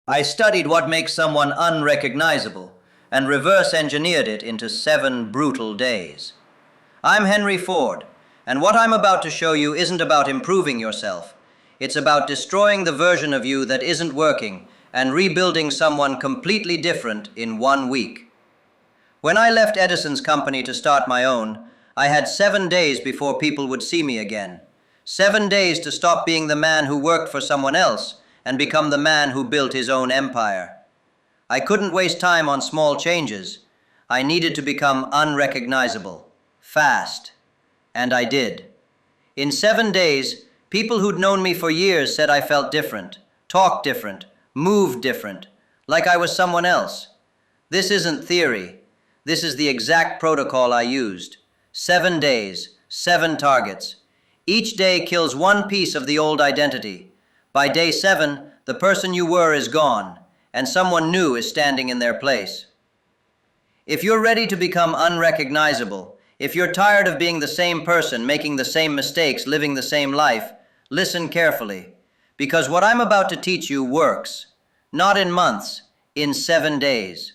I studied what makes someone unrecognizable and reverse engineered it into 7 brutal days. I'm Henry Ford, and what I'm about to show you isn't about improving yourself. It's about destroying the version of you that isn't working and rebuilding someone completely different in 1 week. When I left Edison's company to start my own, I had 7 days before people would see me again. 7 days to stop being the man who worked for someone else and become the man who built his own empire. I couldn't waste time on small changes. I needed to become unrecognizable, fast. And I did. In 7 days, people who'd known me for years said I felt different, talked different, moved different, like I was someone else. This isn't theory. This is the exact protocol I used. 7 days, 7 targets. Each day kills one piece of the old identity. By day 7, the person you were is gone, and someone new is standing in their place. If you're ready to become unrecognizable, if you're tired of being the same person, making the same mistakes, living the same life, listen carefully, because what I'm about to teach you works, not in months, in 7 days.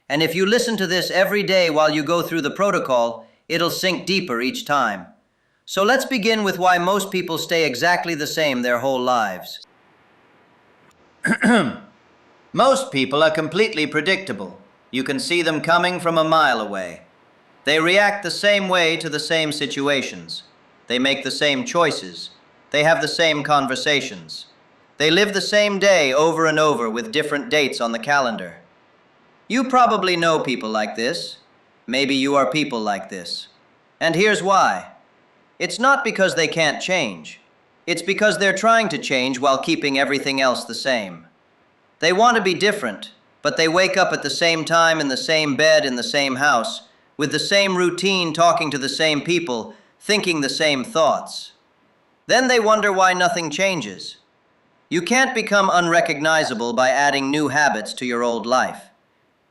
And if you listen to this every day while you go through the protocol, it'll sink deeper each time. So let's begin with why most people stay exactly the same their whole lives. Most people are completely predictable. You can see them coming from a mile away. They react the same way to the same situations. They make the same choices. They have the same conversations. They live the same day over and over with different dates on the calendar. You probably know people like this. Maybe you are people like this. And here's why. It's not because they can't change. It's because they're trying to change while keeping everything else the same. They want to be different, but they wake up at the same time in the same bed in the same house, with the same routine, talking to the same people, thinking the same thoughts. Then they wonder why nothing changes. You can't become unrecognizable by adding new habits to your old life.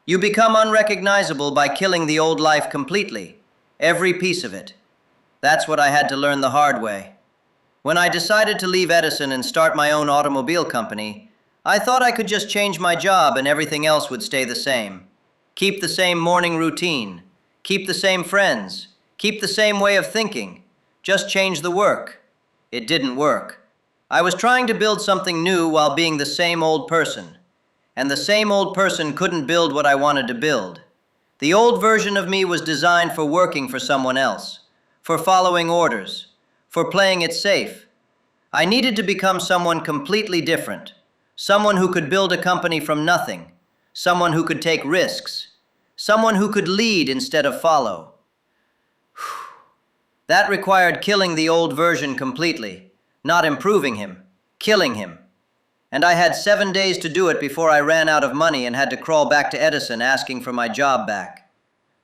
You become unrecognizable by killing the old life completely, every piece of it. That's what I had to learn the hard way. When I decided to leave Edison and start my own automobile company, I thought I could just change my job and everything else would stay the same. Keep the same morning routine, keep the same friends, keep the same way of thinking, just change the work. It didn't work. I was trying to build something new while being the same old person. And the same old person couldn't build what I wanted to build. The old version of me was designed for working for someone else, for following orders, for playing it safe. I needed to become someone completely different, someone who could build a company from nothing, someone who could take risks, someone who could lead instead of follow. That required killing the old version completely, not improving him, killing him. And I had 7 days to do it before I ran out of money and had to crawl back to Edison asking for my job back.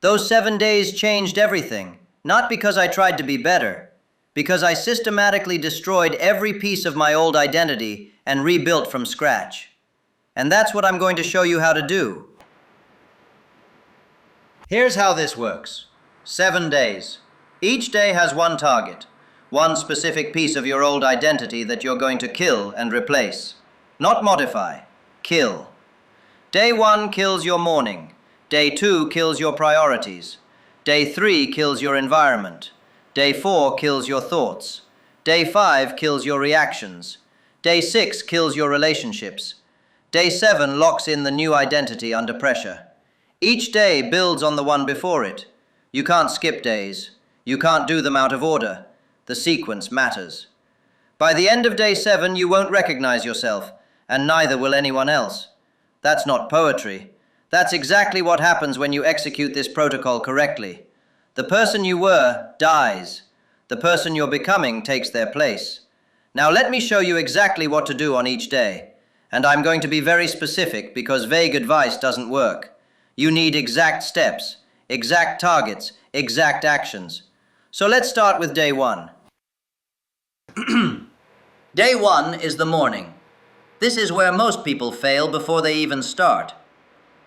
Those 7 days changed everything. Not because I tried to be better, because I systematically destroyed every piece of my old identity and rebuilt from scratch. And that's what I'm going to show you how to do. Here's how this works. 7 days. Each day has one target, one specific piece of your old identity that you're going to kill and replace. Not modify, kill. Day 1 kills your morning. Day 2 kills your priorities. Day 3 kills your environment. Day 4 kills your thoughts. Day 5 kills your reactions. Day 6 kills your relationships. Day 7 locks in the new identity under pressure. Each day builds on the one before it. You can't skip days. You can't do them out of order. The sequence matters. By the end of day 7, you won't recognize yourself, and neither will anyone else. That's not poetry. That's exactly what happens when you execute this protocol correctly. The person you were dies. The person you're becoming takes their place. Now let me show you exactly what to do on each day. And I'm going to be very specific because vague advice doesn't work. You need exact steps, exact targets, exact actions. So let's start with day 1. Day 1 is the morning. This is where most people fail before they even start.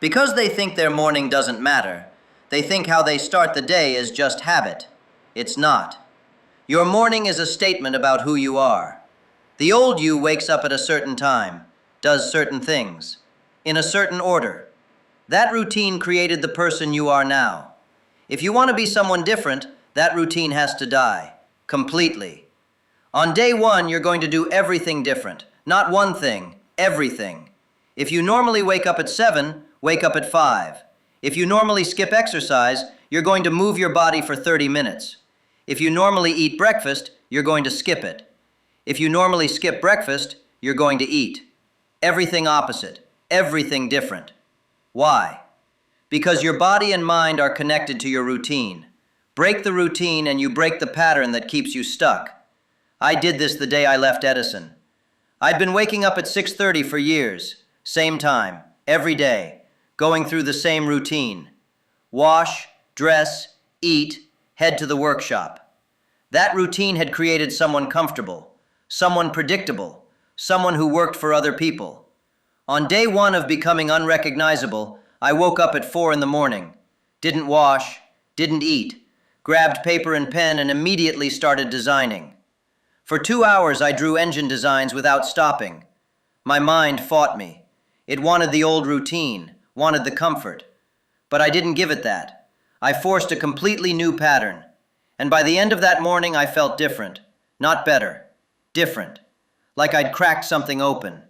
Because they think their morning doesn't matter, they think how they start the day is just habit. It's not. Your morning is a statement about who you are. The old you wakes up at a certain time, does certain things, in a certain order. That routine created the person you are now. If you want to be someone different, that routine has to die. Completely. On day one, you're going to do everything different. Not one thing, everything. If you normally wake up at 7, wake up at 5. If you normally skip exercise, you're going to move your body for 30 minutes. If you normally eat breakfast, you're going to skip it. If you normally skip breakfast, you're going to eat. Everything opposite, everything different. Why? Because your body and mind are connected to your routine. Break the routine and you break the pattern that keeps you stuck. I did this the day I left Edison. I'd been waking up at 6:30 for years, same time, every day, going through the same routine. Wash, dress, eat, head to the workshop. That routine had created someone comfortable, someone predictable, someone who worked for other people. On day one of becoming unrecognizable, I woke up at 4 in the morning, didn't wash, didn't eat, grabbed paper and pen and immediately started designing. For 2 hours I drew engine designs without stopping. My mind fought me. It wanted the old routine, wanted the comfort. But I didn't give it that. I forced a completely new pattern. And by the end of that morning I felt different. Not better. Different. Like I'd cracked something open.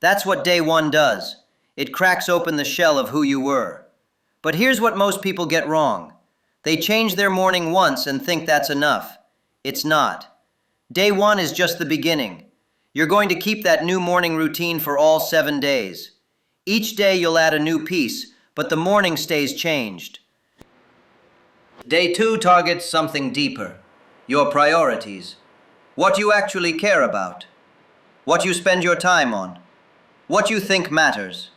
That's what day one does. It cracks open the shell of who you were. But here's what most people get wrong. They change their morning once and think that's enough. It's not. Day one is just the beginning. You're going to keep that new morning routine for all 7 days. Each day you'll add a new piece, but the morning stays changed. Day two targets something deeper. Your priorities. What you actually care about. What you spend your time on. What you think matters.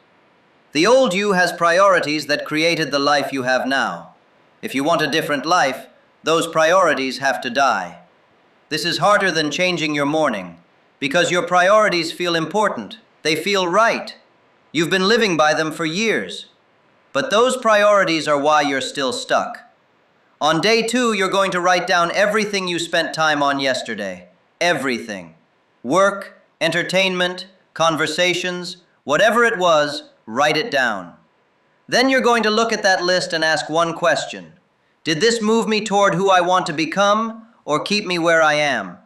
The old you has priorities that created the life you have now. If you want a different life, those priorities have to die. This is harder than changing your morning, because your priorities feel important. They feel right. You've been living by them for years. But those priorities are why you're still stuck. On day two, you're going to write down everything you spent time on yesterday. Everything. Work, entertainment, conversations, whatever it was, write it down. Then you're going to look at that list and ask one question. Did this move me toward who I want to become, or keep me where I am?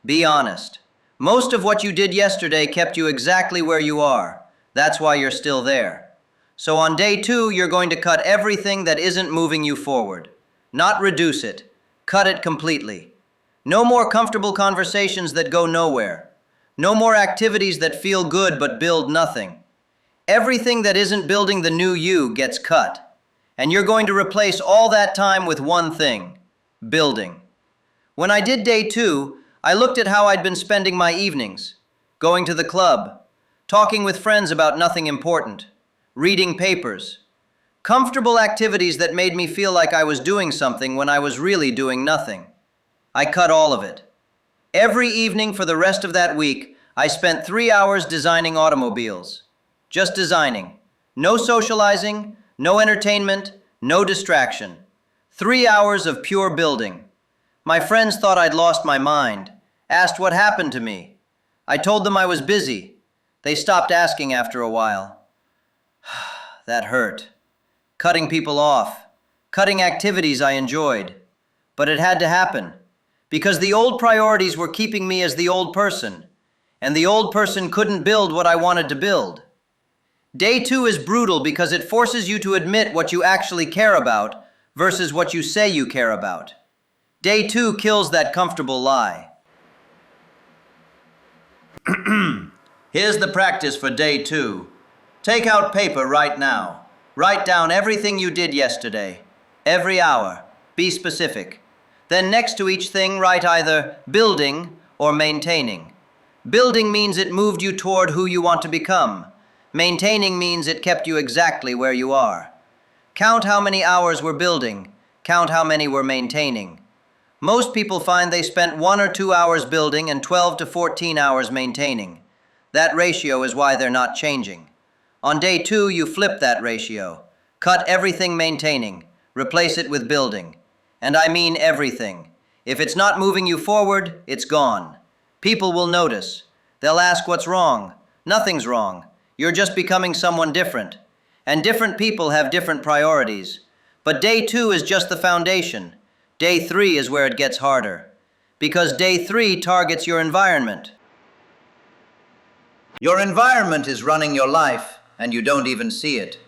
Be honest. Most of what you did yesterday kept you exactly where you are. That's why you're still there. So on day two, you're going to cut everything that isn't moving you forward. Not reduce it. Cut it completely. No more comfortable conversations that go nowhere. No more activities that feel good but build nothing. Everything that isn't building the new you gets cut. And you're going to replace all that time with one thing: building. When I did day two, I looked at how I'd been spending my evenings, going to the club, talking with friends about nothing important, reading papers, comfortable activities that made me feel like I was doing something when I was really doing nothing. I cut all of it. Every evening for the rest of that week, I spent 3 hours designing automobiles. Just designing. No socializing, no entertainment, no distraction. 3 hours of pure building. My friends thought I'd lost my mind, asked what happened to me. I told them I was busy. They stopped asking after a while. That hurt. Cutting people off, cutting activities I enjoyed. But it had to happen, because the old priorities were keeping me as the old person, and the old person couldn't build what I wanted to build. Day two is brutal because it forces you to admit what you actually care about versus what you say you care about. Day two kills that comfortable lie. Here's the practice for day two. Take out paper right now. Write down everything you did yesterday. Every hour. Be specific. Then next to each thing, write either building or maintaining. Building means it moved you toward who you want to become. Maintaining means it kept you exactly where you are. Count how many hours were building. Count how many were maintaining. Most people find they spent 1 or 2 hours building and 12 to 14 hours maintaining. That ratio is why they're not changing. On day two, you flip that ratio. Cut everything maintaining. Replace it with building. And I mean everything. If it's not moving you forward, it's gone. People will notice. They'll ask what's wrong. Nothing's wrong. You're just becoming someone different. And different people have different priorities. But day 2 is just the foundation. Day 3 is where it gets harder. Because day 3 targets your environment. Your environment is running your life, and you don't even see it.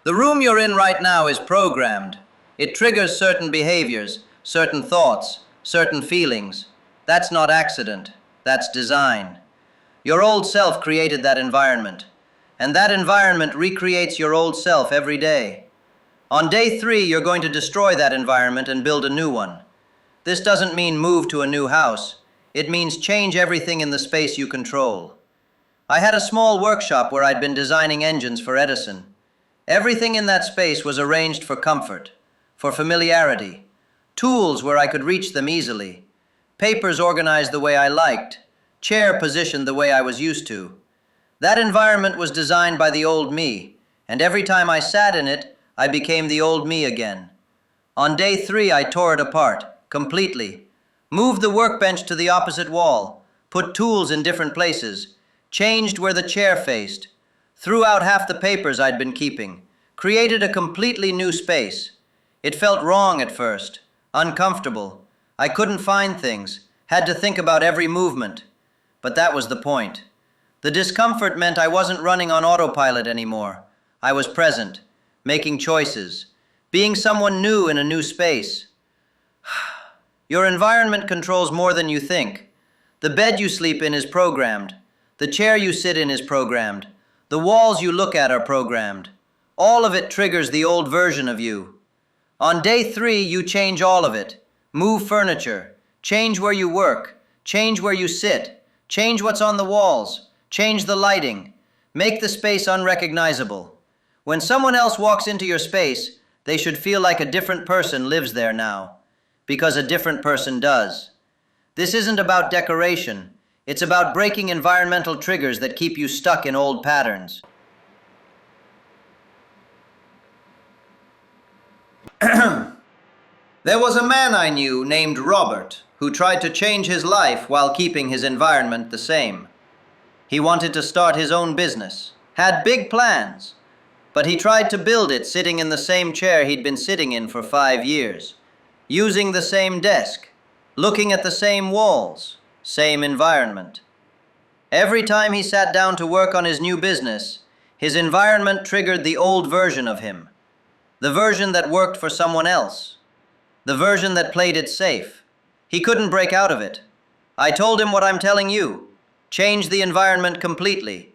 The room you're in right now is programmed. It triggers certain behaviors, certain thoughts, certain feelings. That's not accident. That's design. Your old self created that environment, and that environment recreates your old self every day. On day 3, you're going to destroy that environment and build a new one. This doesn't mean move to a new house. It means change everything in the space you control. I had a small workshop where I'd been designing engines for Edison. Everything in that space was arranged for comfort, for familiarity, tools where I could reach them easily, papers organized the way I liked, chair positioned the way I was used to. That environment was designed by the old me, and every time I sat in it, I became the old me again. On day 3, I tore it apart, completely. Moved the workbench to the opposite wall, put tools in different places, changed where the chair faced, threw out half the papers I'd been keeping, created a completely new space. It felt wrong at first, uncomfortable. I couldn't find things, had to think about every movement. But that was the point. The discomfort meant I wasn't running on autopilot anymore. I was present, making choices, being someone new in a new space. Your environment controls more than you think. The bed you sleep in is programmed. The chair you sit in is programmed. The walls you look at are programmed. All of it triggers the old version of you. On day 3, you change all of it. Move furniture. Change where you work. Change where you sit. Change what's on the walls. Change the lighting. Make the space unrecognizable. When someone else walks into your space, they should feel like a different person lives there now. Because a different person does. This isn't about decoration. It's about breaking environmental triggers that keep you stuck in old patterns. There was a man I knew named Robert who tried to change his life while keeping his environment the same. He wanted to start his own business, had big plans, but he tried to build it sitting in the same chair he'd been sitting in for 5 years, using the same desk, looking at the same walls, same environment. Every time he sat down to work on his new business, his environment triggered the old version of him, the version that worked for someone else, the version that played it safe. He couldn't break out of it. I told him what I'm telling you. Change the environment completely.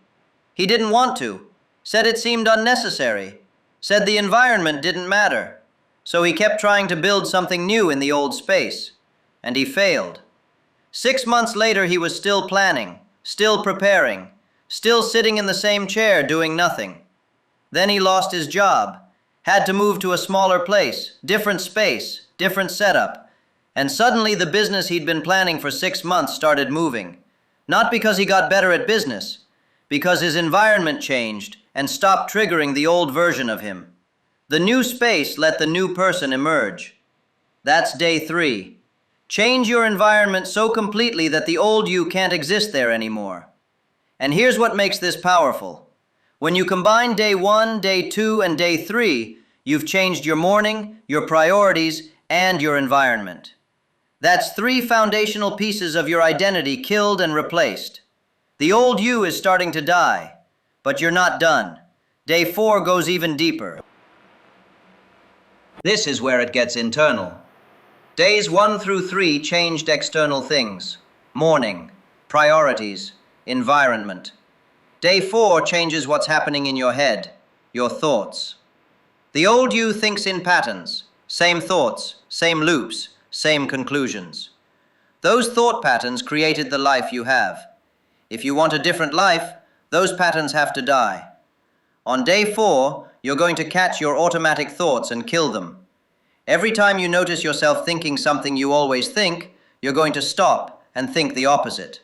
He didn't want to, said it seemed unnecessary, said the environment didn't matter. So he kept trying to build something new in the old space, and he failed. 6 months later, he was still planning, still preparing, still sitting in the same chair doing nothing. Then he lost his job, had to move to a smaller place, different space, different setup, and suddenly the business he'd been planning for 6 months started moving. Not because he got better at business, because his environment changed and stopped triggering the old version of him. The new space let the new person emerge. That's day 3. Change your environment so completely that the old you can't exist there anymore. And here's what makes this powerful. When you combine day 1, day 2, and day 3, you've changed your morning, your priorities, and your environment. That's 3 foundational pieces of your identity killed and replaced. The old you is starting to die, but you're not done. Day 4 goes even deeper. This is where it gets internal. Days 1 through 3 changed external things. Morning, priorities, environment. Day 4 changes what's happening in your head, your thoughts. The old you thinks in patterns, same thoughts, same loops, same conclusions. Those thought patterns created the life you have. If you want a different life, those patterns have to die. On day 4, you're going to catch your automatic thoughts and kill them. Every time you notice yourself thinking something you always think, you're going to stop and think the opposite.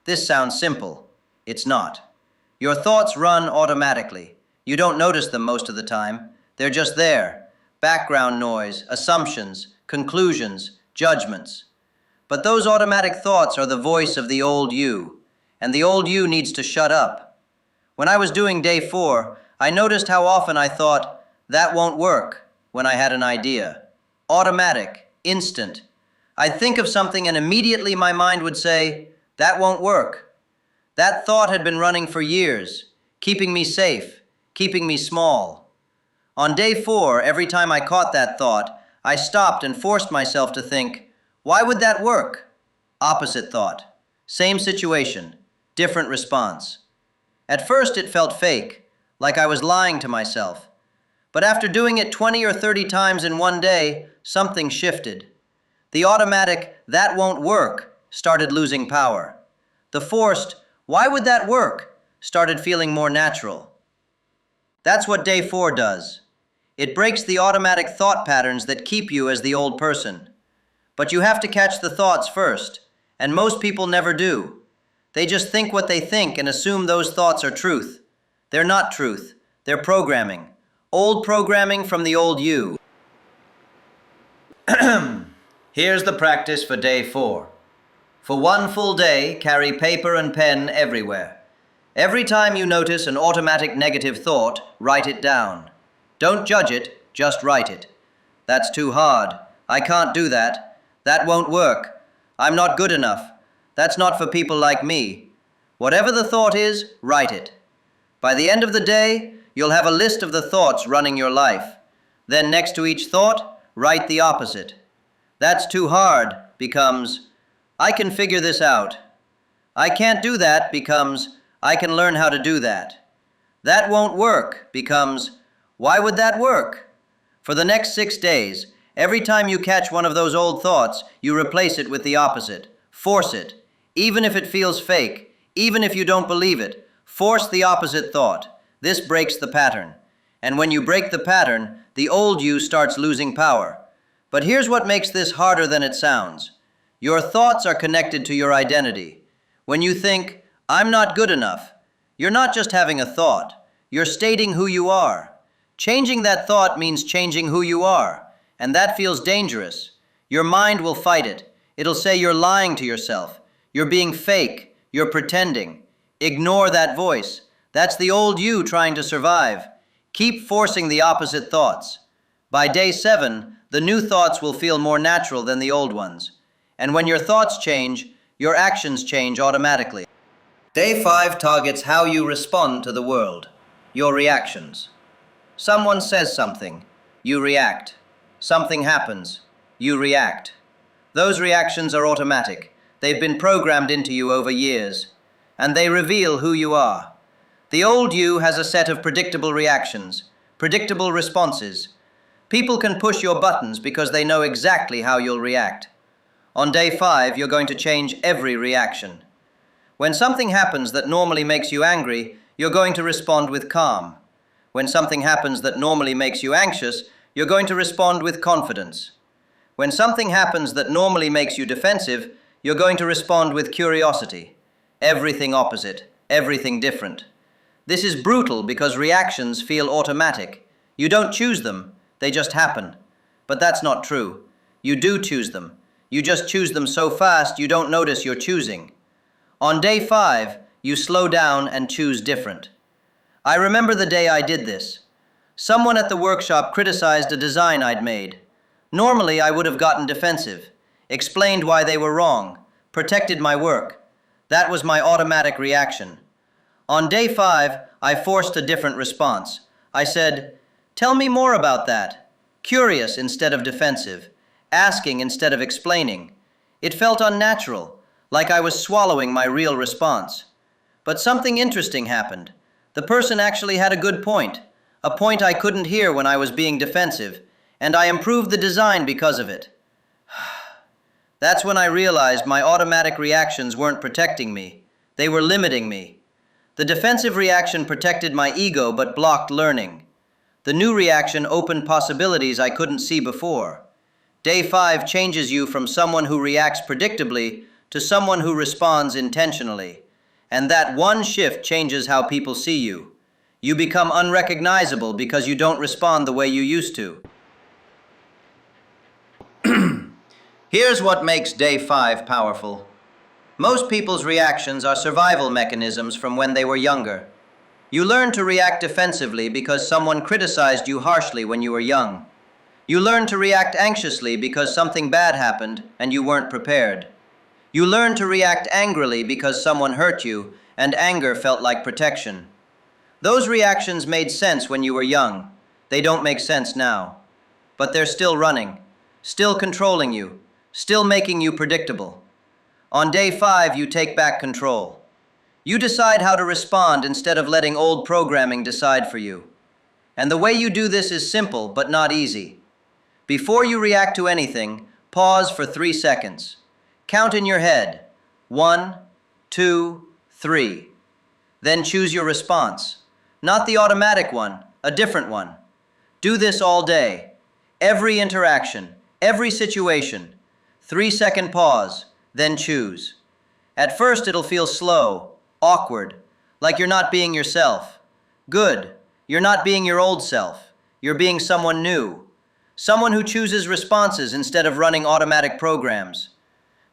This sounds simple. It's not. Your thoughts run automatically. You don't notice them most of the time. They're just there. Background noise, assumptions, conclusions, judgments. But those automatic thoughts are the voice of the old you, and the old you needs to shut up. When I was doing day 4, I noticed how often I thought, that won't work, when I had an idea. Automatic, instant. I'd think of something and immediately my mind would say, that won't work. That thought had been running for years, keeping me safe, keeping me small. On day 4, every time I caught that thought, I stopped and forced myself to think, why would that work? Opposite thought. Same situation, different response. At first it felt fake, like I was lying to myself. But after doing it 20 or 30 times in one day, something shifted. The automatic, that won't work, started losing power. The forced, why would that work, started feeling more natural. That's what day 4 does. It breaks the automatic thought patterns that keep you as the old person. But you have to catch the thoughts first, and most people never do. They just think what they think and assume those thoughts are truth. They're not truth. They're programming. Old programming from the old you. Here's the practice for day 4. For one full day, carry paper and pen everywhere. Every time you notice an automatic negative thought, write it down. Don't judge it, just write it. That's too hard. I can't do that. That won't work. I'm not good enough. That's not for people like me. Whatever the thought is, write it. By the end of the day, you'll have a list of the thoughts running your life. Then next to each thought, write the opposite. That's too hard becomes, I can figure this out. I can't do that becomes, I can learn how to do that. That won't work becomes, why would that work? For the next 6 days, every time you catch one of those old thoughts, you replace it with the opposite. Force it. Even if it feels fake, even if you don't believe it, force the opposite thought. This breaks the pattern. And when you break the pattern, the old you starts losing power. But here's what makes this harder than it sounds. Your thoughts are connected to your identity. When you think, I'm not good enough, you're not just having a thought. You're stating who you are. Changing that thought means changing who you are, and that feels dangerous. Your mind will fight it. It'll say you're lying to yourself. You're being fake. You're pretending. Ignore that voice. That's the old you trying to survive. Keep forcing the opposite thoughts. By day 7, the new thoughts will feel more natural than the old ones. And when your thoughts change, your actions change automatically. Day 5 targets how you respond to the world, your reactions. Someone says something, you react. Something happens, you react. Those reactions are automatic. They've been programmed into you over years, and they reveal who you are. The old you has a set of predictable reactions, predictable responses. People can push your buttons because they know exactly how you'll react. On day 5, you're going to change every reaction. When something happens that normally makes you angry, you're going to respond with calm. When something happens that normally makes you anxious, you're going to respond with confidence. When something happens that normally makes you defensive, you're going to respond with curiosity. Everything opposite, everything different. This is brutal because reactions feel automatic. You don't choose them, they just happen. But that's not true. You do choose them. You just choose them so fast you don't notice you're choosing. On day 5, you slow down and choose different. I remember the day I did this. Someone at the workshop criticized a design I'd made. Normally, I would have gotten defensive, explained why they were wrong, protected my work. That was my automatic reaction. On day 5, I forced a different response. I said, tell me more about that. Curious instead of defensive, asking instead of explaining. It felt unnatural, like I was swallowing my real response. But something interesting happened. The person actually had a good point, a point I couldn't hear when I was being defensive, and I improved the design because of it. That's when I realized my automatic reactions weren't protecting me. They were limiting me. The defensive reaction protected my ego but blocked learning. The new reaction opened possibilities I couldn't see before. Day 5 changes you from someone who reacts predictably to someone who responds intentionally. And that one shift changes how people see you. You become unrecognizable because you don't respond the way you used to. Here's what makes day 5 powerful. Most people's reactions are survival mechanisms from when they were younger. You learn to react defensively because someone criticized you harshly when you were young. You learn to react anxiously because something bad happened and you weren't prepared. You learn to react angrily because someone hurt you and anger felt like protection. Those reactions made sense when you were young. They don't make sense now. But they're still running, still controlling you, still making you predictable. On day 5, you take back control. You decide how to respond instead of letting old programming decide for you. And the way you do this is simple but not easy. Before you react to anything, pause for 3 seconds. Count in your head. 1, 2, 3. Then choose your response. Not the automatic one, a different one. Do this all day. Every interaction, every situation. 3-second pause, then choose. At first it'll feel slow, awkward, like you're not being yourself. Good, you're not being your old self. You're being someone new. Someone who chooses responses instead of running automatic programs.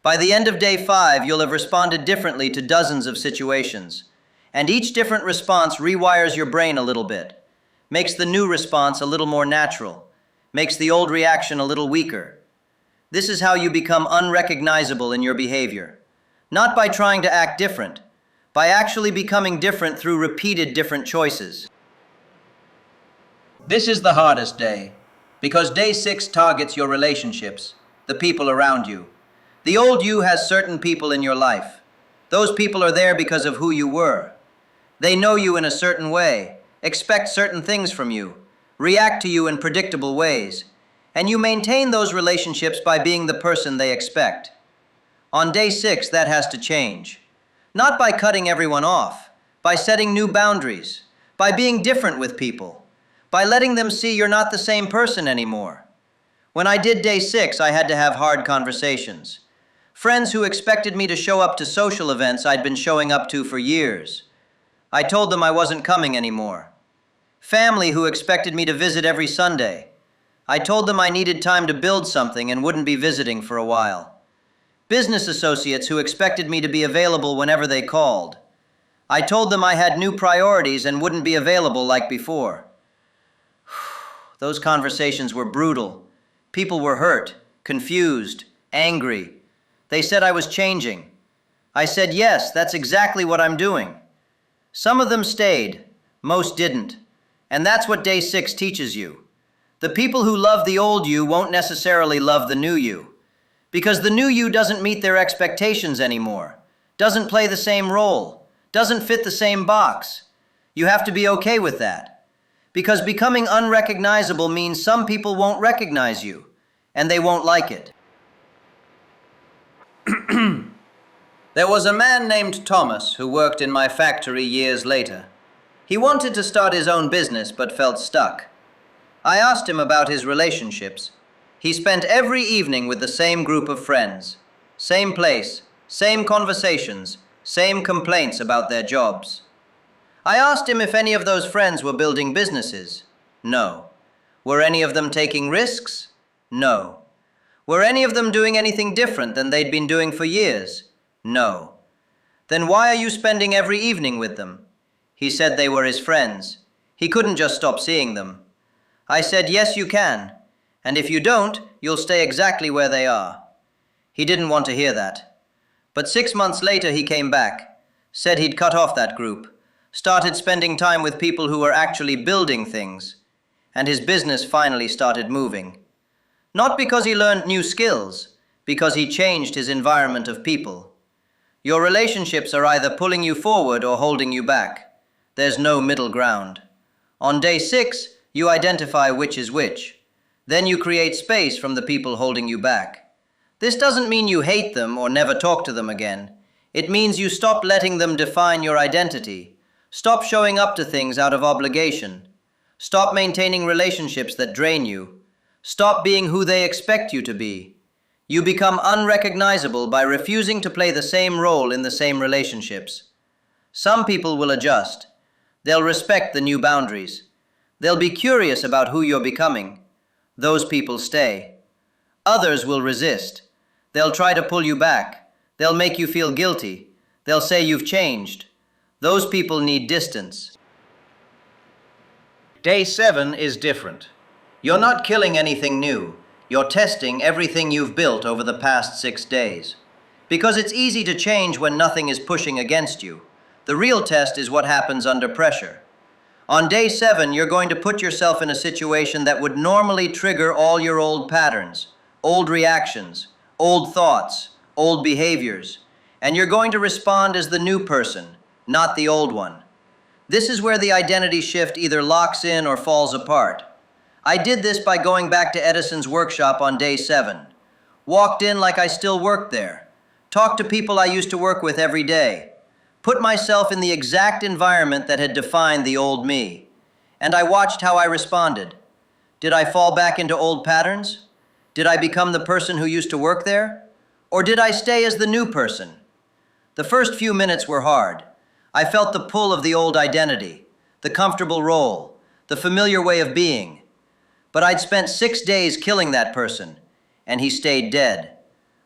By the end of day 5, you'll have responded differently to dozens of situations. And each different response rewires your brain a little bit. Makes the new response a little more natural. Makes the old reaction a little weaker. This is how you become unrecognizable in your behavior. Not by trying to act different, by actually becoming different through repeated different choices. This is the hardest day, because day 6 targets your relationships, the people around you. The old you has certain people in your life. Those people are there because of who you were. They know you in a certain way, expect certain things from you, react to you in predictable ways, and you maintain those relationships by being the person they expect. On day 6, that has to change. Not by cutting everyone off, by setting new boundaries, by being different with people, by letting them see you're not the same person anymore. When I did day 6, I had to have hard conversations. Friends who expected me to show up to social events I'd been showing up to for years. I told them I wasn't coming anymore. Family who expected me to visit every Sunday. I told them I needed time to build something and wouldn't be visiting for a while. Business associates who expected me to be available whenever they called. I told them I had new priorities and wouldn't be available like before. Those conversations were brutal. People were hurt, confused, angry. They said I was changing. I said, yes, that's exactly what I'm doing. Some of them stayed, most didn't. And that's what day 6 teaches you. The people who love the old you won't necessarily love the new you. Because the new you doesn't meet their expectations anymore, doesn't play the same role, doesn't fit the same box. You have to be okay with that. Because becoming unrecognizable means some people won't recognize you, and they won't like it. There was a man named Thomas who worked in my factory years later. He wanted to start his own business but felt stuck. I asked him about his relationships. He spent every evening with the same group of friends. Same place, same conversations, same complaints about their jobs. I asked him if any of those friends were building businesses. No. Were any of them taking risks? No. Were any of them doing anything different than they'd been doing for years? No. Then why are you spending every evening with them? He said they were his friends. He couldn't just stop seeing them. I said, yes, you can. And if you don't, you'll stay exactly where they are. He didn't want to hear that. But 6 months later he came back, said he'd cut off that group, started spending time with people who were actually building things, and his business finally started moving. Not because he learned new skills, because he changed his environment of people. Your relationships are either pulling you forward or holding you back. There's no middle ground. On day 6, you identify which is which. Then you create space from the people holding you back. This doesn't mean you hate them or never talk to them again. It means you stop letting them define your identity. Stop showing up to things out of obligation. Stop maintaining relationships that drain you. Stop being who they expect you to be. You become unrecognizable by refusing to play the same role in the same relationships. Some people will adjust. They'll respect the new boundaries. They'll be curious about who you're becoming. Those people stay. Others will resist. They'll try to pull you back. They'll make you feel guilty. They'll say you've changed. Those people need distance. Day 7 is different. You're not killing anything new. You're testing everything you've built over the past 6 days. Because it's easy to change when nothing is pushing against you. The real test is what happens under pressure. On day 7, you're going to put yourself in a situation that would normally trigger all your old patterns, old reactions, old thoughts, old behaviors, and you're going to respond as the new person, not the old one. This is where the identity shift either locks in or falls apart. I did this by going back to Edison's workshop on day 7. Walked in like I still worked there. Talked to people I used to work with every day. Put myself in the exact environment that had defined the old me. And I watched how I responded. Did I fall back into old patterns? Did I become the person who used to work there? Or did I stay as the new person? The first few minutes were hard. I felt the pull of the old identity, the comfortable role, the familiar way of being. But I'd spent 6 days killing that person, and he stayed dead.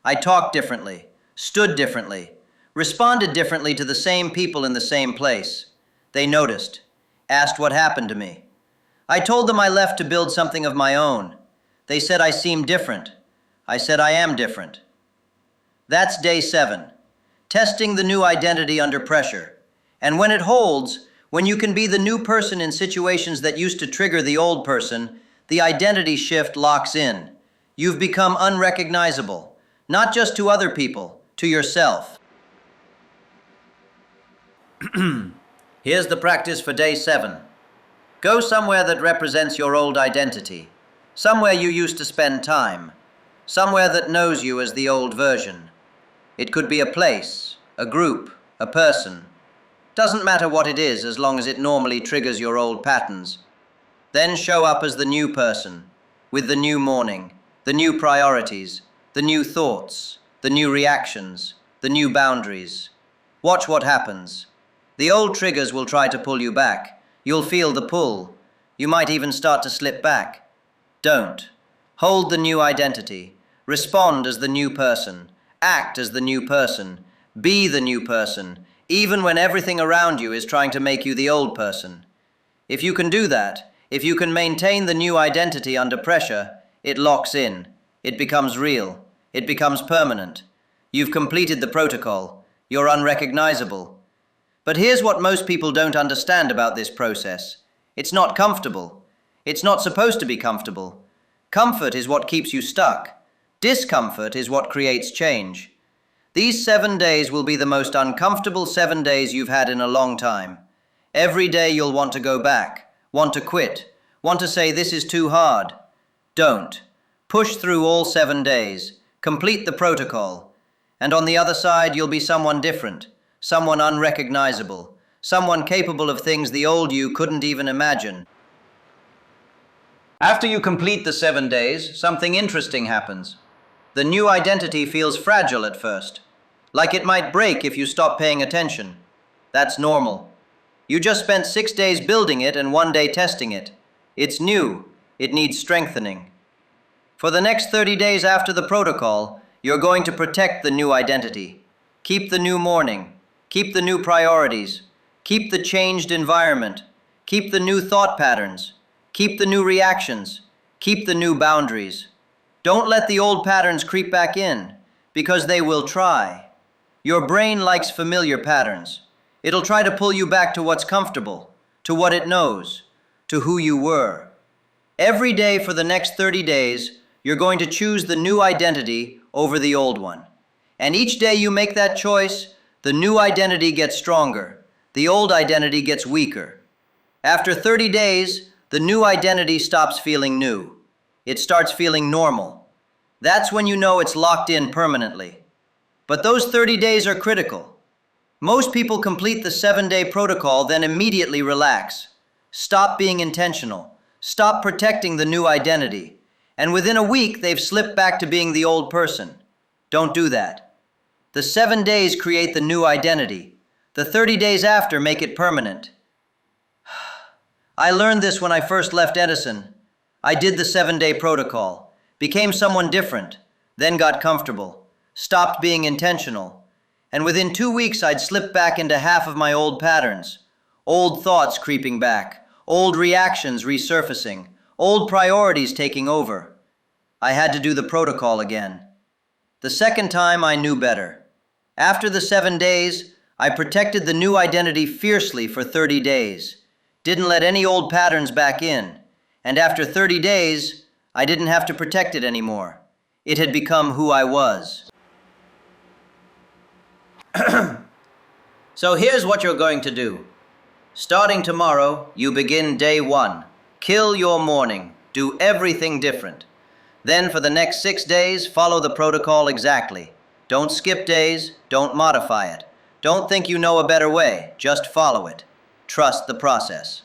I talked differently, stood differently, responded differently to the same people in the same place. They noticed, asked what happened to me. I told them I left to build something of my own. They said I seemed different. I said I am different. That's day 7, testing the new identity under pressure. And when it holds, when you can be the new person in situations that used to trigger the old person, the identity shift locks in. You've become unrecognizable, not just to other people, to yourself. Here's the practice for day 7. Go somewhere that represents your old identity, somewhere you used to spend time, somewhere that knows you as the old version. It could be a place, a group, a person. Doesn't matter what it is as long as it normally triggers your old patterns. Then show up as the new person, with the new morning, the new priorities, the new thoughts, the new reactions, the new boundaries. Watch what happens. The old triggers will try to pull you back. You'll feel the pull. You might even start to slip back. Don't. Hold the new identity. Respond as the new person. Act as the new person. Be the new person, even when everything around you is trying to make you the old person. If you can do that, if you can maintain the new identity under pressure, it locks in. It becomes real. It becomes permanent. You've completed the protocol. You're unrecognizable. But here's what most people don't understand about this process. It's not comfortable. It's not supposed to be comfortable. Comfort is what keeps you stuck. Discomfort is what creates change. These 7 days will be the most uncomfortable 7 days you've had in a long time. Every day you'll want to go back, want to quit, want to say this is too hard. Don't. Push through all 7 days. Complete the protocol. And on the other side, you'll be someone different, someone unrecognizable, someone capable of things the old you couldn't even imagine. After you complete the 7 days, something interesting happens. The new identity feels fragile at first, like it might break if you stop paying attention. That's normal. You just spent 6 days building it and 1 day testing it. It's new. It needs strengthening. For the next 30 days after the protocol, you're going to protect the new identity. Keep the new morning. Keep the new priorities. Keep the changed environment. Keep the new thought patterns. Keep the new reactions. Keep the new boundaries. Don't let the old patterns creep back in, because they will try. Your brain likes familiar patterns. It'll try to pull you back to what's comfortable, to what it knows, to who you were. Every day for the next 30 days, you're going to choose the new identity over the old one. And each day you make that choice, the new identity gets stronger. The old identity gets weaker. After 30 days, the new identity stops feeling new. It starts feeling normal. That's when you know it's locked in permanently. But those 30 days are critical. Most people complete the 7-day protocol, then immediately relax. Stop being intentional. Stop protecting the new identity. And within a week, they've slipped back to being the old person. Don't do that. The 7 days create the new identity. The 30 days after make it permanent. I learned this when I first left Edison. I did the 7-day protocol, became someone different, then got comfortable, stopped being intentional, and within 2 weeks I'd slipped back into half of my old patterns, old thoughts creeping back, old reactions resurfacing, old priorities taking over. I had to do the protocol again. The second time I knew better. After the 7 days, I protected the new identity fiercely for 30 days. Didn't let any old patterns back in. And after 30 days, I didn't have to protect it anymore. It had become who I was. So here's what you're going to do. Starting tomorrow, you begin day 1. Kill your morning. Do everything different. Then for the next 6 days, follow the protocol exactly. Don't skip days, don't modify it. Don't think you know a better way, just follow it. Trust the process.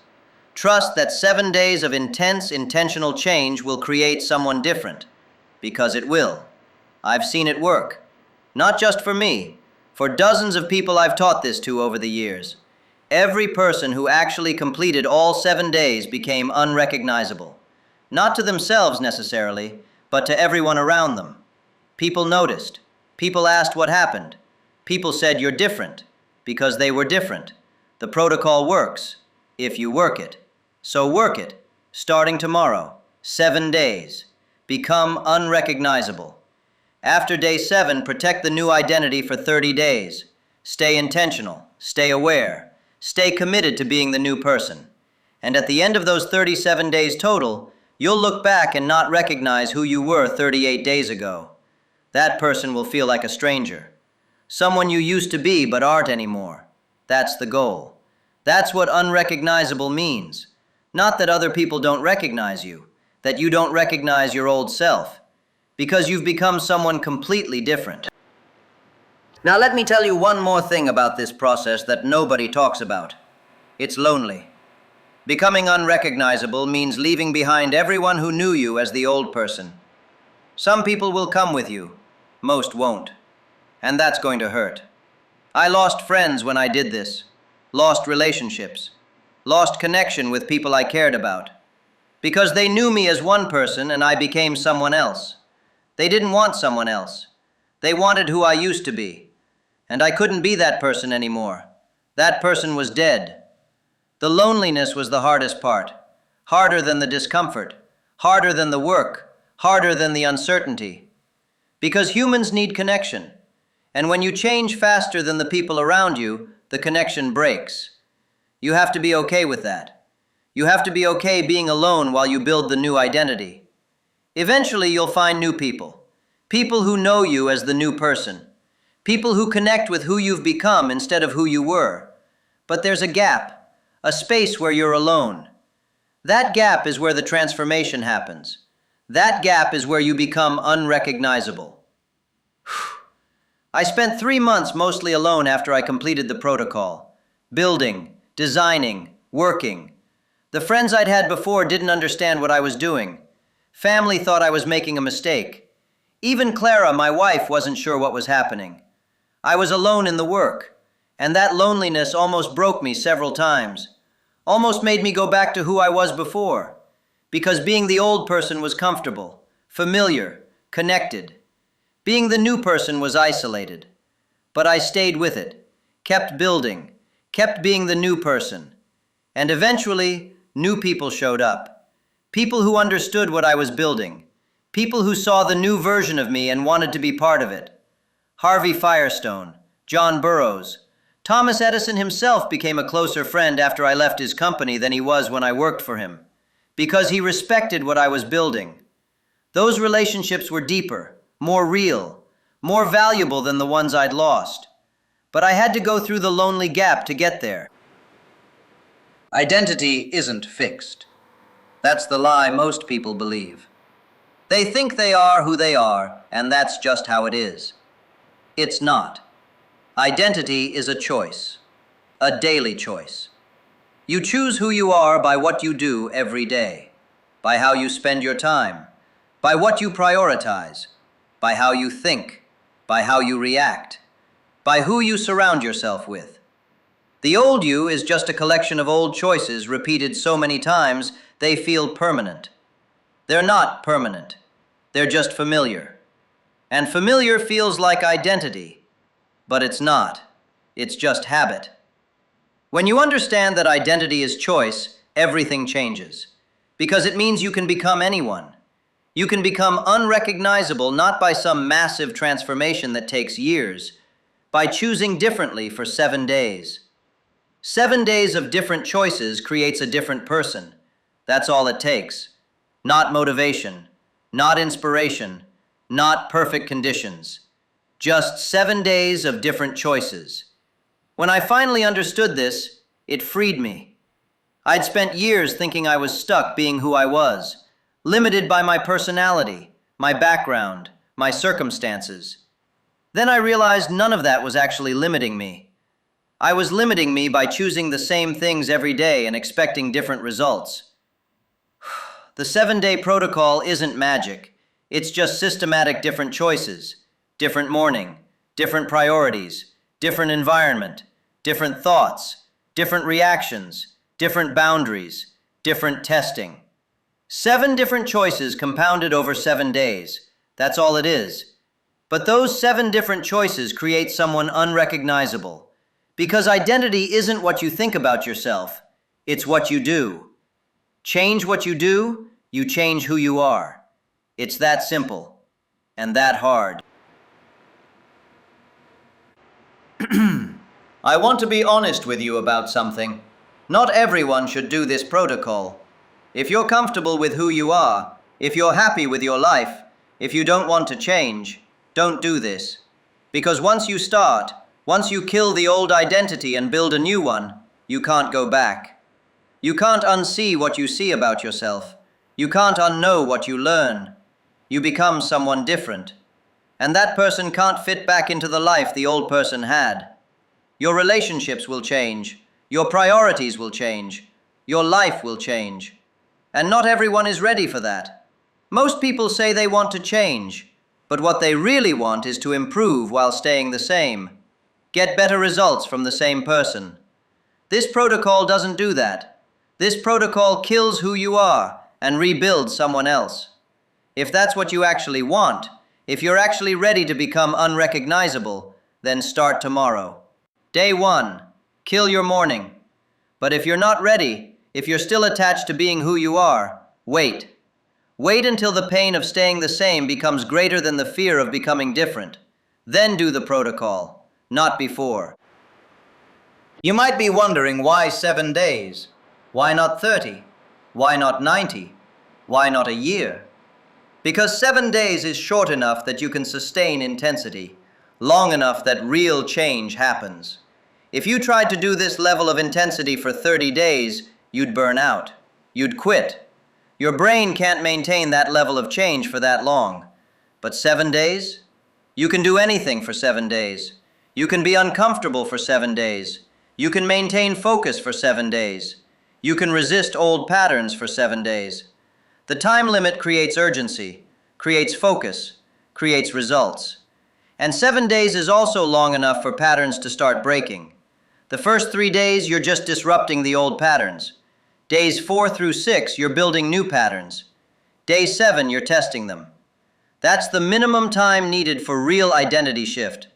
Trust that 7 days of intense, intentional change will create someone different. Because it will. I've seen it work. Not just for me, for dozens of people I've taught this to over the years. Every person who actually completed all 7 days became unrecognizable. Not to themselves necessarily, but to everyone around them. People noticed. People asked what happened. People said you're different, because they were different. The protocol works, if you work it. So work it, starting tomorrow, 7 days. Become unrecognizable. After day 7, protect the new identity for 30 days. Stay intentional, stay aware, stay committed to being the new person. And at the end of those 37 days total, you'll look back and not recognize who you were 38 days ago. That person will feel like a stranger. Someone you used to be but aren't anymore. That's the goal. That's what unrecognizable means. Not that other people don't recognize you, that you don't recognize your old self, because you've become someone completely different. Now let me tell you one more thing about this process that nobody talks about. It's lonely. Becoming unrecognizable means leaving behind everyone who knew you as the old person. Some people will come with you, most won't. And that's going to hurt. I lost friends when I did this, lost relationships, lost connection with people I cared about, because they knew me as one person and I became someone else. They didn't want someone else. They wanted who I used to be, and I couldn't be that person anymore. That person was dead. The loneliness was the hardest part, harder than the discomfort, harder than the work, harder than the uncertainty. Because humans need connection, and when you change faster than the people around you, the connection breaks. You have to be okay with that. You have to be okay being alone while you build the new identity. Eventually, you'll find new people. People who know you as the new person. People who connect with who you've become instead of who you were. But there's a gap. A space where you're alone. That gap is where the transformation happens. That gap is where you become unrecognizable. I spent 3 months mostly alone after I completed the protocol. Building, designing, working. The friends I'd had before didn't understand what I was doing. Family thought I was making a mistake. Even Clara, my wife, wasn't sure what was happening. I was alone in the work, and that loneliness almost broke me several times. Almost made me go back to who I was before, because being the old person was comfortable, familiar, connected. Being the new person was isolated. But I stayed with it, kept building, kept being the new person. And eventually, new people showed up. People who understood what I was building. People who saw the new version of me and wanted to be part of it. Harvey Firestone, John Burroughs, Thomas Edison himself became a closer friend after I left his company than he was when I worked for him, because he respected what I was building. Those relationships were deeper, more real, more valuable than the ones I'd lost. But I had to go through the lonely gap to get there. Identity isn't fixed. That's the lie most people believe. They think they are who they are, and that's just how it is. It's not. Identity is a choice, a daily choice. You choose who you are by what you do every day, by how you spend your time, by what you prioritize, by how you think, by how you react, by who you surround yourself with. The old you is just a collection of old choices repeated so many times they feel permanent. They're not permanent. They're just familiar. And familiar feels like identity. But it's not. It's just habit. When you understand that identity is choice, everything changes. Because it means you can become anyone. You can become unrecognizable not by some massive transformation that takes years, by choosing differently for 7 days. 7 days of different choices creates a different person. That's all it takes. Not motivation, not inspiration, not perfect conditions. Just 7 days of different choices. When I finally understood this, it freed me. I'd spent years thinking I was stuck being who I was, limited by my personality, my background, my circumstances. Then I realized none of that was actually limiting me. I was limiting me by choosing the same things every day and expecting different results. The 7-day protocol isn't magic. It's just systematic different choices, different morning, different priorities, different environment, different thoughts, different reactions, different boundaries, different testing. 7 different choices compounded over 7 days. That's all it is. But those 7 different choices create someone unrecognizable. Because identity isn't what you think about yourself, it's what you do. Change what you do, you change who you are. It's that simple, and that hard. I want to be honest with you about something. Not everyone should do this protocol. If you're comfortable with who you are, if you're happy with your life, if you don't want to change, don't do this. Because once you start, once you kill the old identity and build a new one, you can't go back. You can't unsee what you see about yourself. You can't unknow what you learn. You become someone different. And that person can't fit back into the life the old person had. Your relationships will change. Your priorities will change. Your life will change. And not everyone is ready for that. Most people say they want to change, but what they really want is to improve while staying the same. Get better results from the same person. This protocol doesn't do that. This protocol kills who you are and rebuilds someone else. If that's what you actually want, if you're actually ready to become unrecognizable, then start tomorrow. Day 1, kill your morning. But if you're not ready, if you're still attached to being who you are, wait. Wait until the pain of staying the same becomes greater than the fear of becoming different. Then do the protocol. Not before. You might be wondering why 7 days? Why not 30? Why not 90? Why not a year? Because 7 days is short enough that you can sustain intensity, long enough that real change happens. If you tried to do this level of intensity for 30 days, you'd burn out. You'd quit. Your brain can't maintain that level of change for that long. But 7 days? You can do anything for 7 days. You can be uncomfortable for 7 days. You can maintain focus for 7 days. You can resist old patterns for 7 days. The time limit creates urgency, creates focus, creates results. And 7 days is also long enough for patterns to start breaking. The first 3 days, you're just disrupting the old patterns. Days 4 through 6, you're building new patterns. Day 7, you're testing them. That's the minimum time needed for real identity shift.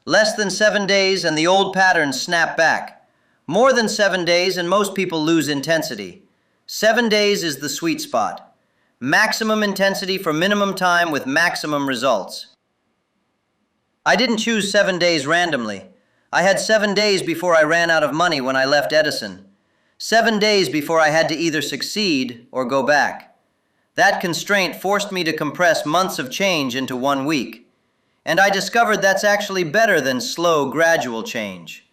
Less than 7 days and the old patterns snap back. More than 7 days and most people lose intensity. 7 days is the sweet spot. Maximum intensity for minimum time with maximum results. I didn't choose 7 days randomly. I had 7 days before I ran out of money when I left Edison. 7 days before I had to either succeed or go back. That constraint forced me to compress months of change into 1 week. And I discovered that's actually better than slow, gradual change.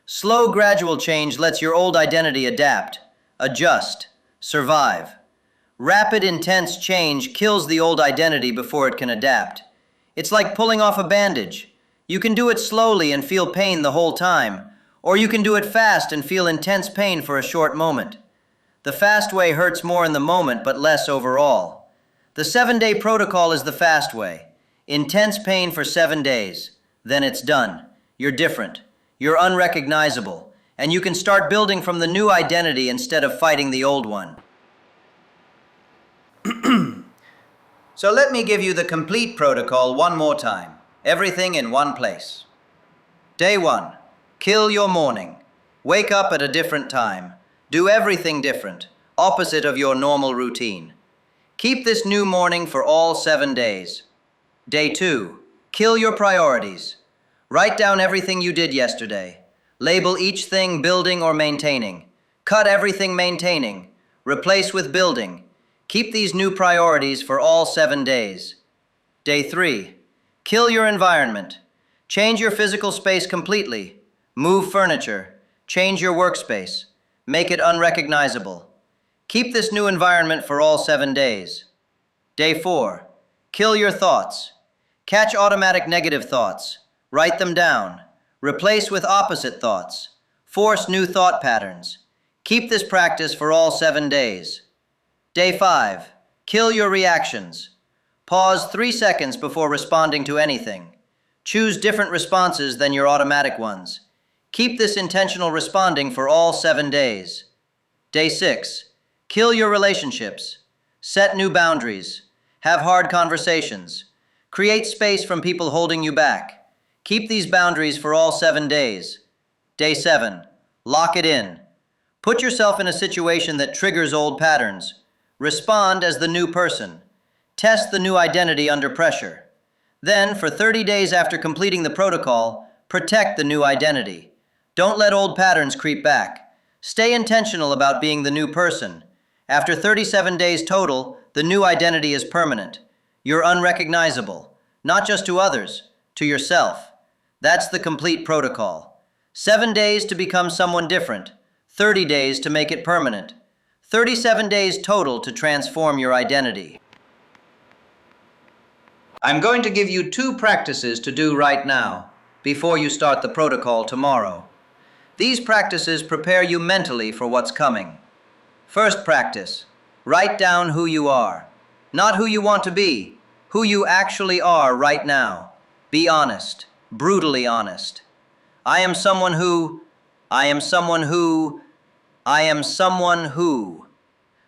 Slow, gradual change lets your old identity adapt, adjust, survive. Rapid, intense change kills the old identity before it can adapt. It's like pulling off a bandage. You can do it slowly and feel pain the whole time, or you can do it fast and feel intense pain for a short moment. The fast way hurts more in the moment, but less overall. The 7-day protocol is the fast way. Intense pain for 7 days. Then it's done. You're different. You're unrecognizable. And you can start building from the new identity instead of fighting the old one. So let me give you the complete protocol one more time. Everything in one place. Day 1. Kill your morning. Wake up at a different time. Do everything different. opposite of your normal routine. Keep this new morning for all 7 days. Day 2. Kill your priorities. Write down everything you did yesterday. Label each thing building or maintaining. Cut everything maintaining. Replace with building. Keep these new priorities for all 7 days. Day 3. Kill your environment. Change your physical space completely. Move furniture. Change your workspace. Make it unrecognizable. Keep this new environment for all 7 days. Day 4. Kill your thoughts. Catch automatic negative thoughts. Write them down. Replace with opposite thoughts. Force new thought patterns. Keep this practice for all 7 days. Day 5. Kill your reactions. Pause 3 seconds before responding to anything. Choose different responses than your automatic ones. Keep this intentional responding for all 7 days. Day 6. Kill your relationships. Set new boundaries. Have hard conversations. Create space from people holding you back. Keep these boundaries for all 7 days. Day 7. Lock it in. Put yourself in a situation that triggers old patterns. Respond as the new person. Test the new identity under pressure. Then, for 30 days after completing the protocol, protect the new identity. Don't let old patterns creep back. Stay intentional about being the new person. After 37 days total, the new identity is permanent. You're unrecognizable, not just to others, to yourself. That's the complete protocol. 7 days to become someone different, 30 days to make it permanent, 37 days total to transform your identity. I'm going to give you 2 practices to do right now, before you start the protocol tomorrow. These practices prepare you mentally for what's coming. First practice, write down who you are. Not who you want to be, who you actually are right now. Be honest, brutally honest. I am someone who.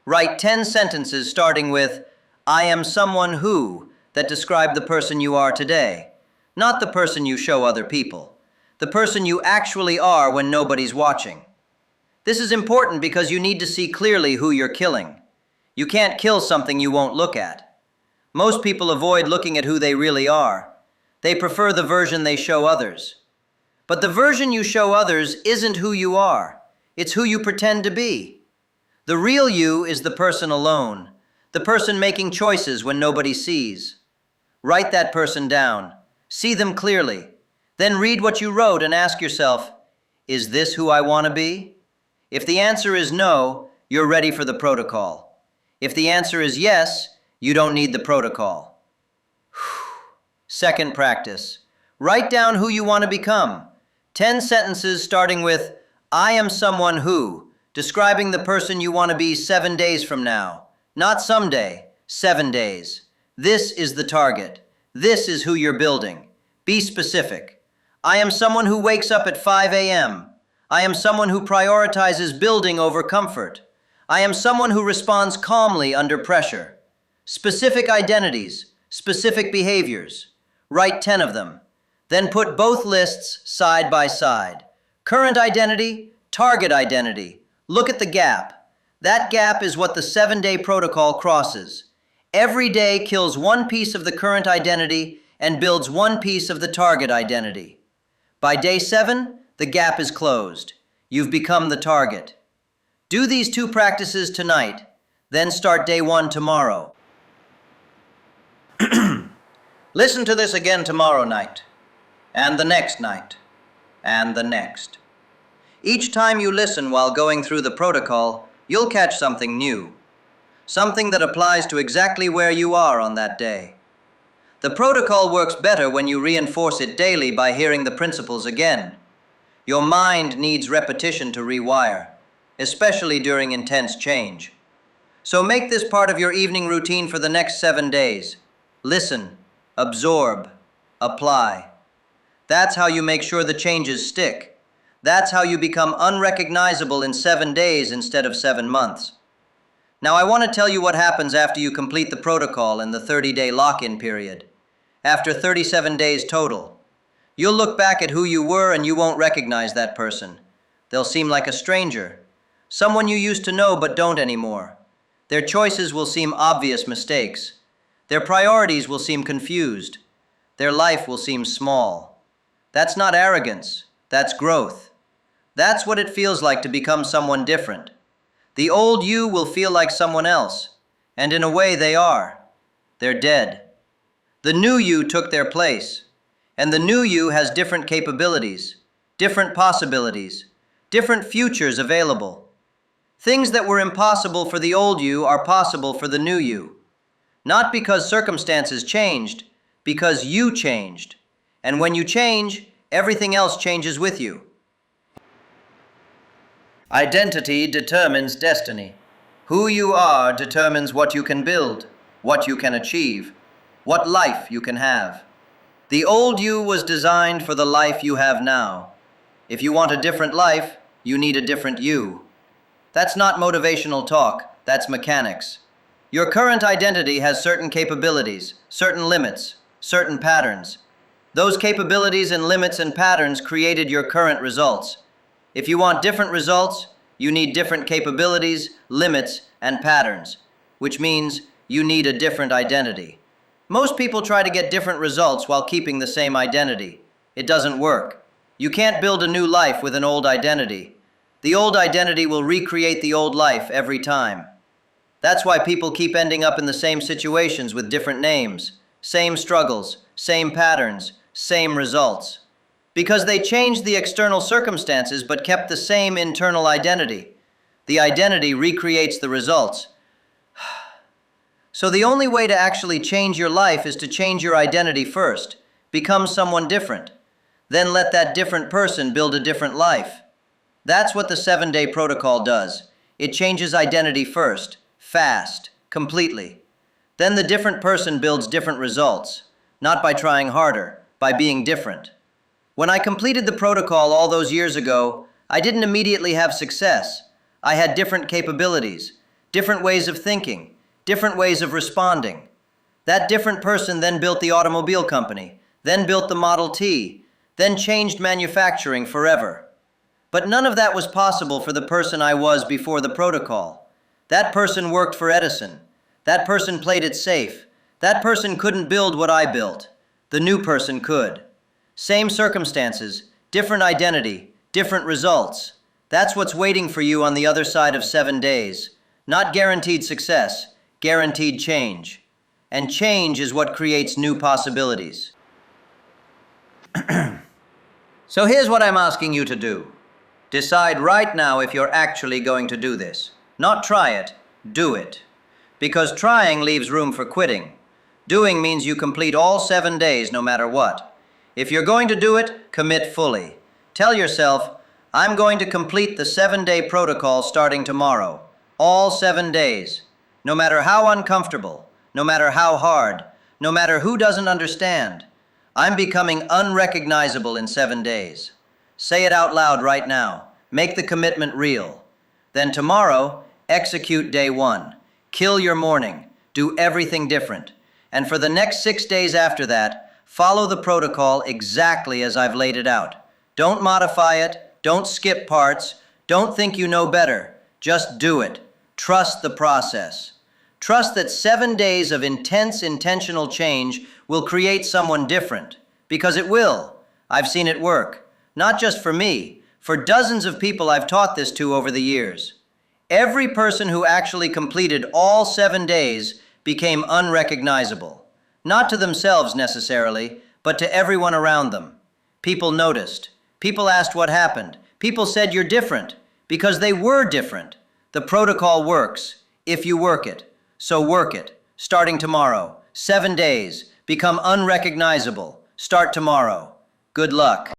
Write 10 sentences starting with, I am someone who, that describe the person you are today. Not the person you show other people. The person you actually are when nobody's watching. This is important because you need to see clearly who you're killing. You can't kill something you won't look at. Most people avoid looking at who they really are. They prefer the version they show others. But the version you show others isn't who you are. It's who you pretend to be. The real you is the person alone, the person making choices when nobody sees. Write that person down. See them clearly. Then read what you wrote and ask yourself, is this who I want to be? If the answer is no, you're ready for the protocol. If the answer is yes, you don't need the protocol. Second practice. Write down who you want to become. 10 sentences starting with, I am someone who, describing the person you want to be 7 days from now. Not someday, 7 days. This is the target. This is who you're building. Be specific. I am someone who wakes up at 5 a.m. I am someone who prioritizes building over comfort. I am someone who responds calmly under pressure. Specific identities, specific behaviors. Write 10 of them. Then put both lists side by side. Current identity, target identity. Look at the gap. That gap is what the 7-day protocol crosses. Every day kills one piece of the current identity and builds one piece of the target identity. By day 7, the gap is closed. You've become the target. Do these 2 practices tonight, then start day 1 tomorrow. Listen to this again tomorrow night, and the next night, and the next. Each time you listen while going through the protocol, you'll catch something new. Something that applies to exactly where you are on that day. The protocol works better when you reinforce it daily by hearing the principles again. Your mind needs repetition to rewire, especially during intense change. So make this part of your evening routine for the next 7 days. Listen, absorb, apply. That's how you make sure the changes stick. That's how you become unrecognizable in 7 days instead of 7 months. Now I want to tell you what happens after you complete the protocol in the 30-day lock-in period. After 37 days total, you'll look back at who you were and you won't recognize that person. They'll seem like a stranger. Someone you used to know but don't anymore. Their choices will seem obvious mistakes. Their priorities will seem confused. Their life will seem small. That's not arrogance. That's growth. That's what it feels like to become someone different. The old you will feel like someone else, and in a way they are. They're dead. The new you took their place, and the new you has different capabilities, different possibilities, different futures available. Things that were impossible for the old you are possible for the new you. Not because circumstances changed, because you changed. And when you change, everything else changes with you. Identity determines destiny. Who you are determines what you can build, what you can achieve, what life you can have. The old you was designed for the life you have now. If you want a different life, you need a different you. That's not motivational talk, that's mechanics. Your current identity has certain capabilities, certain limits, certain patterns. Those capabilities and limits and patterns created your current results. If you want different results, you need different capabilities, limits, and patterns, which means you need a different identity. Most people try to get different results while keeping the same identity. It doesn't work. You can't build a new life with an old identity. The old identity will recreate the old life every time. That's why people keep ending up in the same situations with different names, same struggles, same patterns, same results. Because they changed the external circumstances but kept the same internal identity. The identity recreates the results. So the only way to actually change your life is to change your identity first, become someone different. Then let that different person build a different life. That's what the 7-day protocol does. It changes identity first, fast, completely. Then the different person builds different results, not by trying harder, by being different. When I completed the protocol all those years ago, I didn't immediately have success. I had different capabilities, different ways of thinking, different ways of responding. That different person then built the automobile company, then built the Model T, then changed manufacturing forever. But none of that was possible for the person I was before the protocol. That person worked for Edison. That person played it safe. That person couldn't build what I built. The new person could. Same circumstances, different identity, different results. That's what's waiting for you on the other side of 7 days. Not guaranteed success, guaranteed change. And change is what creates new possibilities. So here's what I'm asking you to do. Decide right now if you're actually going to do this. Not try it, do it. Because trying leaves room for quitting. Doing means you complete all 7 days no matter what. If you're going to do it, commit fully. Tell yourself, I'm going to complete the 7-day protocol starting tomorrow. All 7 days. No matter how uncomfortable, no matter how hard, no matter who doesn't understand. I'm becoming unrecognizable in 7 days. Say it out loud right now. Make the commitment real. Then tomorrow, execute day 1. Kill your morning. Do everything different. And for the next 6 days after that, follow the protocol exactly as I've laid it out. Don't modify it. Don't skip parts. Don't think you know better. Just do it. Trust the process. Trust that 7 days of intense, intentional change will create someone different. Because it will. I've seen it work. Not just for me, for dozens of people I've taught this to over the years. Every person who actually completed all 7 days became unrecognizable. Not to themselves necessarily, but to everyone around them. People noticed. People asked what happened. People said you're different, because they were different. The protocol works, if you work it. So work it, starting tomorrow. 7 days. Become unrecognizable. Start tomorrow. Good luck.